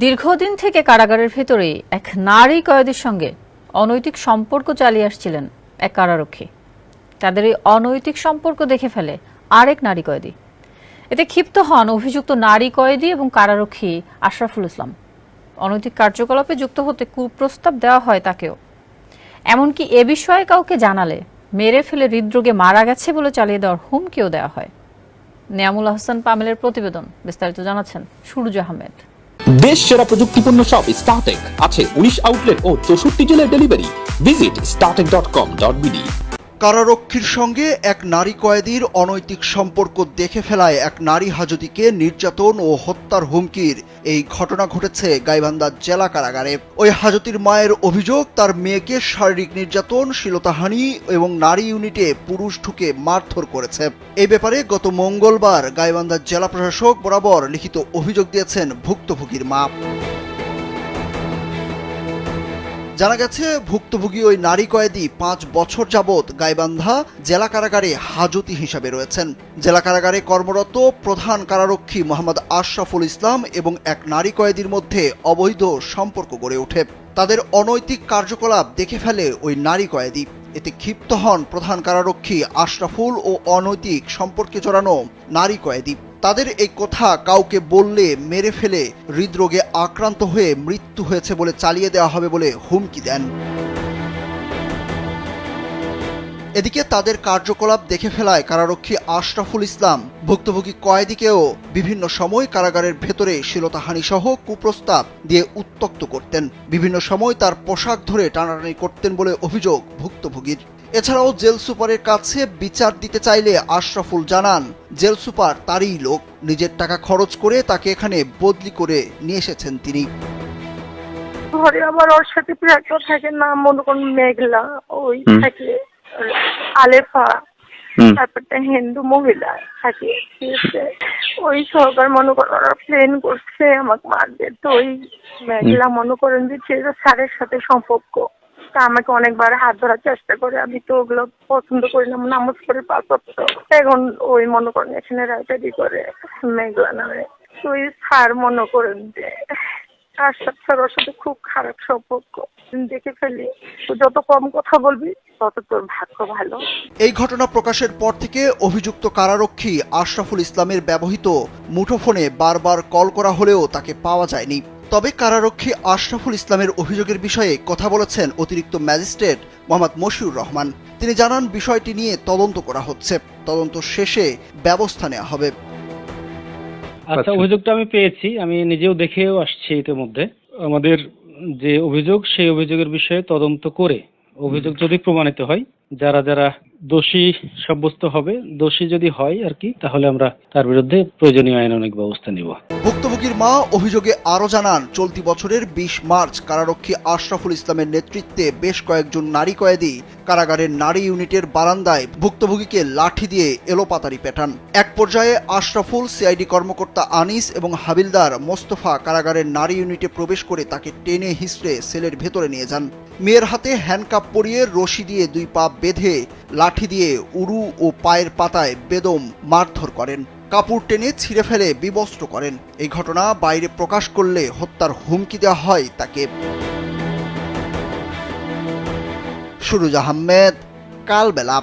দীর্ঘদিন থেকে কারাগারের ভেতরে এক নারী কয়েদির সঙ্গে অনৈতিক সম্পর্ক চালিয়ে আসছিলেন এক কারারক্ষী। তাদের এই অনৈতিক সম্পর্ক দেখে ফেলে আরেক নারী কয়েদি। এতে ক্ষিপ্ত হন অভিযুক্ত নারী কয়েদি এবং কারারক্ষী আশরাফুল ইসলাম। অনৈতিক কার্যকলাপে যুক্ত হতে কুপ্রস্তাব দেওয়া হয় তাকেও। এমনকি এ বিষয়ে কাউকে জানালে মেরে ফেলে হৃদরোগে মারা গেছে বলে চালিয়ে দেওয়ার হুমকিও দেওয়া হয়। নিয়ামুল আহসান পামেলের প্রতিবেদন, বিস্তারিত জানাচ্ছেন সুরুজ আহমেদ। দেশ সেরা প্রযুক্তিপূর্ণ শপ স্টারটেক আছে 19 আউটলেট ও 64 জেলায় ডেলিভারি। Visit startek.com.bd। কারারক্ষীর সঙ্গে এক নারী কয়েদির অনৈতিক সম্পর্ক দেখে ফেলায় এক নারী হাজতিকে নির্যাতন ও হত্যার হুমকির এই ঘটনা ঘটেছে গাইবান্ধা জেলা কারাগারে। ওই হাজতির মায়ের অভিযোগ, তার মেয়েকে শারীরিক নির্যাতন, শ্লীলতাহানি এবং নারী ইউনিটে পুরুষ ঢুকে মারধর করেছে। এই ব্যাপারে গত মঙ্গলবার গাইবান্ধা জেলা প্রশাসক বরাবর লিখিত অভিযোগ দিয়েছেন ভুক্তভোগীর মা। জানা গেছে, ভুক্তভোগী ওই নারী কয়েদি 5 বছর যাবৎ গাইবান্ধা জেলা কারাগারে হাজতি হিসাবে রয়েছেন। জেলা কারাগারে কর্মরত প্রধান কারারক্ষী মোহাম্মদ আশরাফুল ইসলাম এবং এক নারী কয়েদির মধ্যে অবৈধ সম্পর্ক গড়ে ওঠে। তাদের অনৈতিক কার্যকলাপ দেখে ফেলে ওই নারী কয়েদি। এতে ক্ষিপ্ত হন প্রধান কারারক্ষী আশরাফুল ও অনৈতিক সম্পর্কে জড়ানো নারী কয়েদি। তাদের এই কথা কাউকে বললে মেরে ফেলে হৃদরোগে আক্রান্ত হয়ে মৃত্যু হয়েছে বলে চালিয়ে দেওয়া হবে বলে হুমকি দেন। এদিকে তাদের কার্যকলাপ দেখে ফেলায় কারারক্ষী আশরাফুল ইসলাম ভুক্তভোগী কয়েদিকেও বিভিন্ন সময় কারাগারের ভেতরে শ্লীলতাহানি সহ কুপ্রস্তাব দিয়ে উত্ত্যক্ত করতেন। বিভিন্ন সময় তার পোশাক ধরে টানাটানি করতেন বলে অভিযোগ ভুক্তভোগীর। এছাড়াও জেল সুপারের কাছে বিচার দিতে চাইলে আশরাফুল জানান, জেল সুপার তারই লোক, নিজের টাকা খরচ করে তাকে এখানে বদলি করে নিয়ে এসেছেন তিনি। ঘরে আবার ওর সাথে একটা থাকে, নাম মনে করুন মেঘলা, ওই থাকে আলেফা, তারপরটা হিন্দু মহিলা থাকে। ওই সরকার মনে করেন ওরা প্লেন করছে আমাকে মারবে, তো ওই মেঘলা মনে করেন যে স্যারের সাথে সম্পর্ক। তা আমাকে অনেকবার হাত ধরার চেষ্টা করে, আমি তো ওগুলো পছন্দ করি না, নামাজ পড়ে 5 ওয়াক্ত। এখন ওই মনে করেন এখানে রাইটারি করে মেঘলা নামে। তো ওই স্যার মনে করেন যে আশরাফ স্যার ওর সাথে খুব খারাপ সম্পর্ক দেখে ফেলি। তো যত কম কথা বলবি তত তোর ভাগ্য ভালো। এই ঘটনা প্রকাশের পর থেকে অভিযুক্ত কারারক্ষী আশরাফুল ইসলামের ব্যবহৃত মুঠোফোনে বারবার কল করা হলেও তাকে পাওয়া যায়নি। তবে কারারক্ষী আশরাফুল ইসলামের অভিযোগের বিষয়ে কথা বলেছেন অতিরিক্ত ম্যাজিস্ট্রেট মোহাম্মদ মশিউর রহমান। তিনি জানান, বিষয়টি নিয়ে তদন্ত করা হচ্ছে, তদন্ত শেষে ব্যবস্থা নেওয়া হবে। আচ্ছা, অভিযোগটা আমি পেয়েছি, আমি নিজেও দেখেও আসছি ইতিমধ্যে। আমাদের যে অভিযোগ, সেই অভিযোগের বিষয়ে তদন্ত করে অভিযোগ যদি প্রমাণিত হয়, যারা যারা দোষী সাব্যস্ত হবে, দোষী যদি হয় আর কি, তাহলে আমরা তার বিরুদ্ধে প্রয়োজনীয় আইনানুগ ব্যবস্থা নিব। ভুক্তভোগীর মা অভিযোগে আরো জানান, চলতি বছরের 20 মার্চ কারারক্ষী আশরাফুল ইসলামের নেতৃত্বে বেশ কয়েকজন নারী কয়েদি কারাগারের নারী ইউনিটের বারান্দায় ভুক্তভোগীকে লাঠি দিয়ে এলোপাতাড়ি পেটান। এক পর্যায়ে আশরাফুল, সিআইডি কর্মকর্তা আনিস এবং হাবিলদার মোস্তফা কারাগারের নারী ইউনিটে প্রবেশ করে তাকে টেনে হিঁচড়ে সেলের ভেতরে নিয়ে যান। মেয়ের হাতে হ্যান্ডকাপ পরিয়ে রশি দিয়ে 2 পা বেঁধে লাঠি দিয়ে উরু ও পায়ের পাতায় বেদম মারধর করেন, কাপড় টেনে ছিঁড়ে ফেলে বিবস্ত্র করেন। এই ঘটনা বাইরে প্রকাশ করলে হত্যার হুমকি দেওয়া হয় তাকে। সুরুজ আহমেদ, কালবেলা।